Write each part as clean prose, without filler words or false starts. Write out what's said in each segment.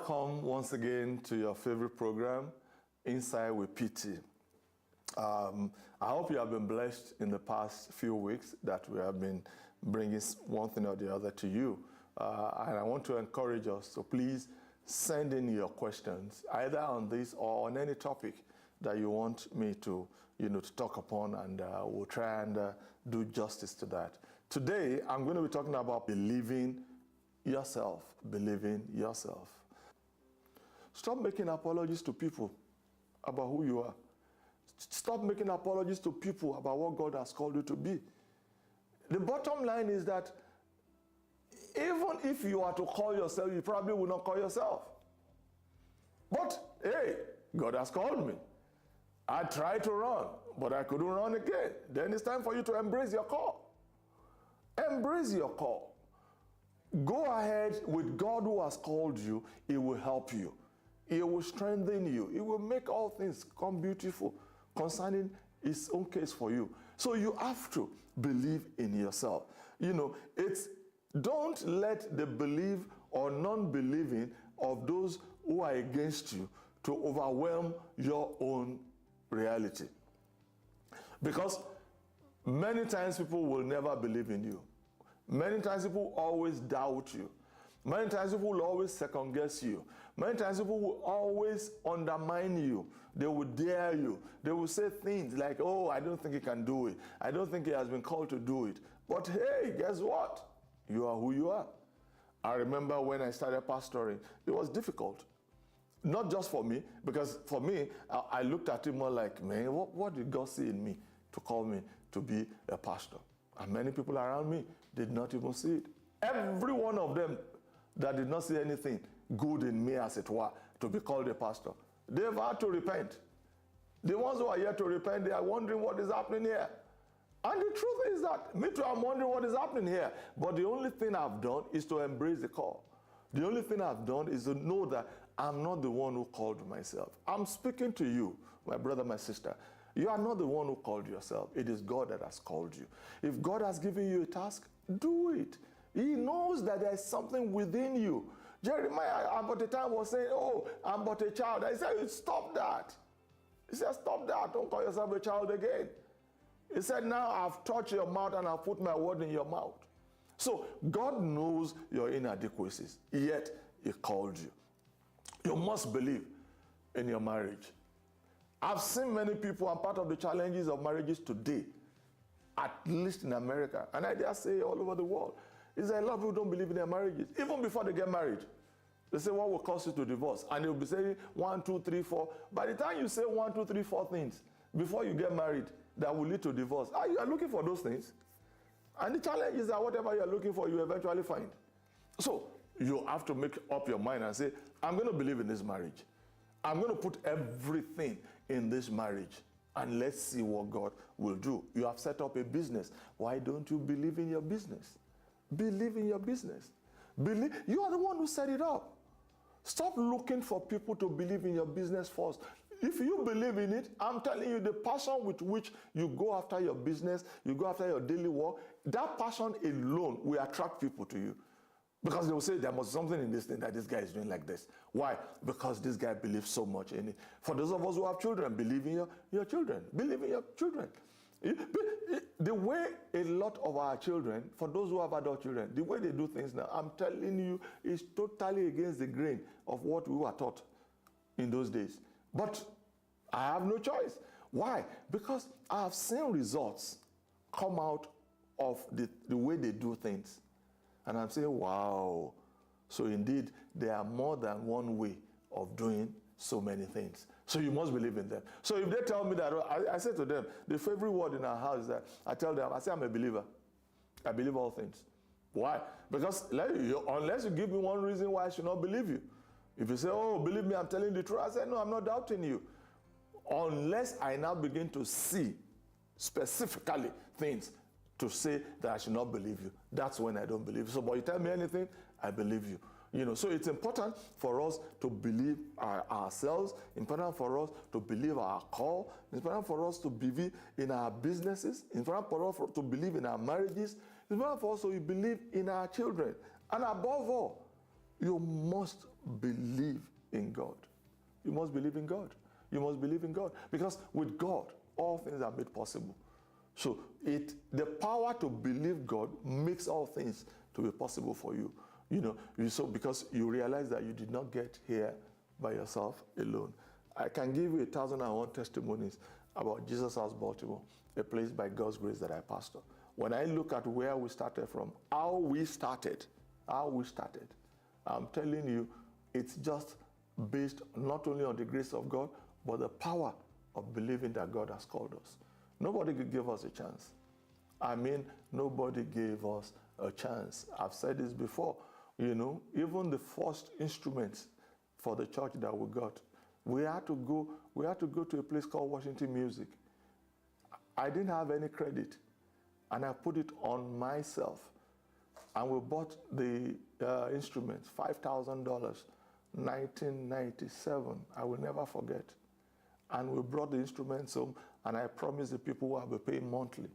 Welcome once again to your favorite program, Inside with PT. I hope you have been blessed in the past few weeks that we have been bringing one thing or the other to you. And I want to encourage us, so please send in your questions, either on this or on any topic that you want me to, to talk upon, and we'll try and do justice to that. Today, I'm going to be talking about believing yourself. Believing yourself. Stop making apologies to people about who you are. Stop making apologies to people about what God has called you to be. The bottom line is that even if you are to call yourself, you probably will not call yourself. But hey, God has called me. I tried to run, but I couldn't run again. Then it's time for you to embrace your call. Embrace your call. Go ahead with God who has called you. He will help you. He will strengthen you. He will make all things come beautiful concerning His own case for you. So you have to believe in yourself. Don't let the belief or non-believing of those who are against you to overwhelm your own reality. Because many times people will never believe in you. Many times people always doubt you. Many times people will always second guess you. Many times people will always undermine you. They will dare you. They will say things like, oh, I don't think he can do it. I don't think he has been called to do it. But hey, guess what? You are who you are. I remember when I started pastoring, it was difficult. Not just for me, because for me, I looked at it more like, man, what did God see in me to call me to be a pastor? And many people around me did not even see it. Every one of them that did not see anything good in me, as it were, to be called a pastor, they've had to repent. The ones who are yet to repent, they are wondering what is happening here. And the truth is that, me too, I'm wondering what is happening here. But the only thing I've done is to embrace the call. The only thing I've done is to know that I'm not the one who called myself. I'm speaking to you, my brother, my sister. You are not the one who called yourself. It is God that has called you. If God has given you a task, do it. He knows that there is something within you. Jeremiah, about the time, was saying, oh, I'm but a child. I said, stop that. He said, stop that. Don't call yourself a child again. He said, now I've touched your mouth and I've put my word in your mouth. So God knows your inadequacies, yet He called you. You must believe in your marriage. I've seen many people, and part of the challenges of marriages today, at least in America, and I dare say all over the world, is that a lot of people don't believe in their marriages. Even before they get married, they say, what will cause you to divorce? And they'll be saying 1, 2, 3, 4. By the time you say 1, 2, 3, 4 things before you get married that will lead to divorce, you are looking for those things. And the challenge is that whatever you're looking for, you eventually find. So you have to make up your mind and say, I'm going to believe in this marriage. I'm going to put everything in this marriage, and let's see what God will do. You have set up a business. Why don't you believe in your business? Believe in your business. You are the one who set it up. Stop looking for people to believe in your business first. If you believe in it, I'm telling you, the passion with which you go after your business, you go after your daily work, that passion alone will attract people to you. Because they will say, there must be something in this thing that this guy is doing like this. Why? Because this guy believes so much in it. For those of us who have children, believe in your children. Believe in your children. The way a lot of our children, for those who have adult children, the way they do things now, I'm telling you, is totally against the grain of what we were taught in those days. But I have no choice. Why? Because I have seen results come out of the way they do things. And I'm saying, wow. So indeed, there are more than one way of doing so many things. So you must believe in them. So if they tell me that, I say to them, the favorite word in our house is that I tell them, I say I'm a believer. I believe all things. Why? Because unless you give me one reason why I should not believe you. If you say, oh, believe me, I'm telling the truth, I say, no, I'm not doubting you. Unless I now begin to see specifically things to say that I should not believe you. That's when I don't believe you. So, but you tell me anything, I believe you. So it's important for us to believe ourselves. It's important for us to believe our call. It's important for us to believe in our businesses. It's important for us to believe in our marriages. It's important for us to believe in our children. And above all, You must believe in God. You must believe in God. You must believe in God. Because with God, all things are made possible. So the power to believe God makes all things to be possible for you. So because you realize that you did not get here by yourself alone. I can give you 1,001 testimonies about Jesus House Baltimore, a place by God's grace that I pastor. When I look at where we started from, how we started, I'm telling you, it's just based not only on the grace of God, but the power of believing that God has called us. Nobody gave us a chance. Nobody gave us a chance. I've said this before, even the first instruments for the church that we got, we had to go to a place called Washington Music. I didn't have any credit, and I put it on myself. And we bought the instruments, $5,000, 1997. I will never forget. And we brought the instruments home, and I promised the people who have been paying monthly.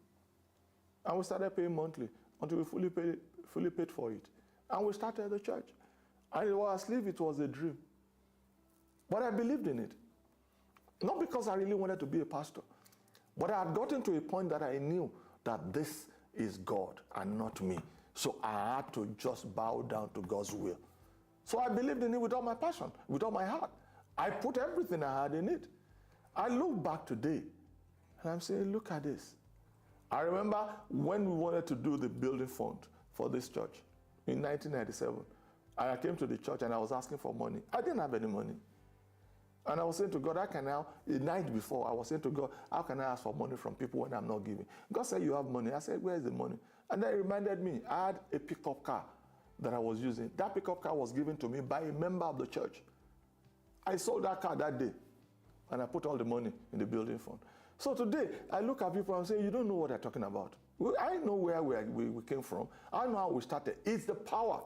And we started paying monthly until we fully paid for it. And we started the church. And it was as if it was a dream. But I believed in it. Not because I really wanted to be a pastor, but I had gotten to a point that I knew that this is God and not me. So I had to just bow down to God's will. So I believed in it with all my passion, with all my heart. I put everything I had in it. I look back today and I'm saying, look at this. I remember when we wanted to do the building fund for this church in 1997. I came to the church and I was asking for money. I didn't have any money. And I was saying to God, the night before, I was saying to God, how can I ask for money from people when I'm not giving? God said, you have money. I said, where is the money? And then it reminded me, I had a pickup car that I was using. That pickup car was given to me by a member of the church. I sold that car that day, and I put all the money in the building fund. So today, I look at people and say, you don't know what they're talking about. I know where we came from. I know how we started. It's the power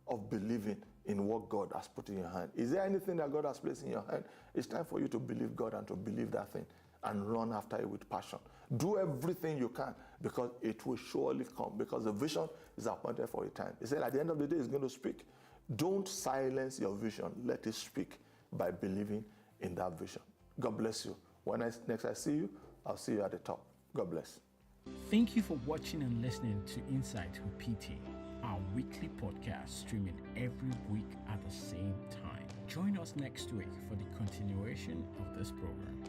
of believing in what God has put in your hand. Is there anything that God has placed in your hand? It's time for you to believe God and to believe that thing and run after it with passion. Do everything you can because it will surely come, because the vision is appointed for a time. He said at the end of the day, it's going to speak. Don't silence your vision. Let it speak by believing in that vision. God bless you. When next I see you, I'll see you at the top. God bless. Thank you for watching and listening to Insight with PT, our weekly podcast streaming every week at the same time. Join us next week for the continuation of this program.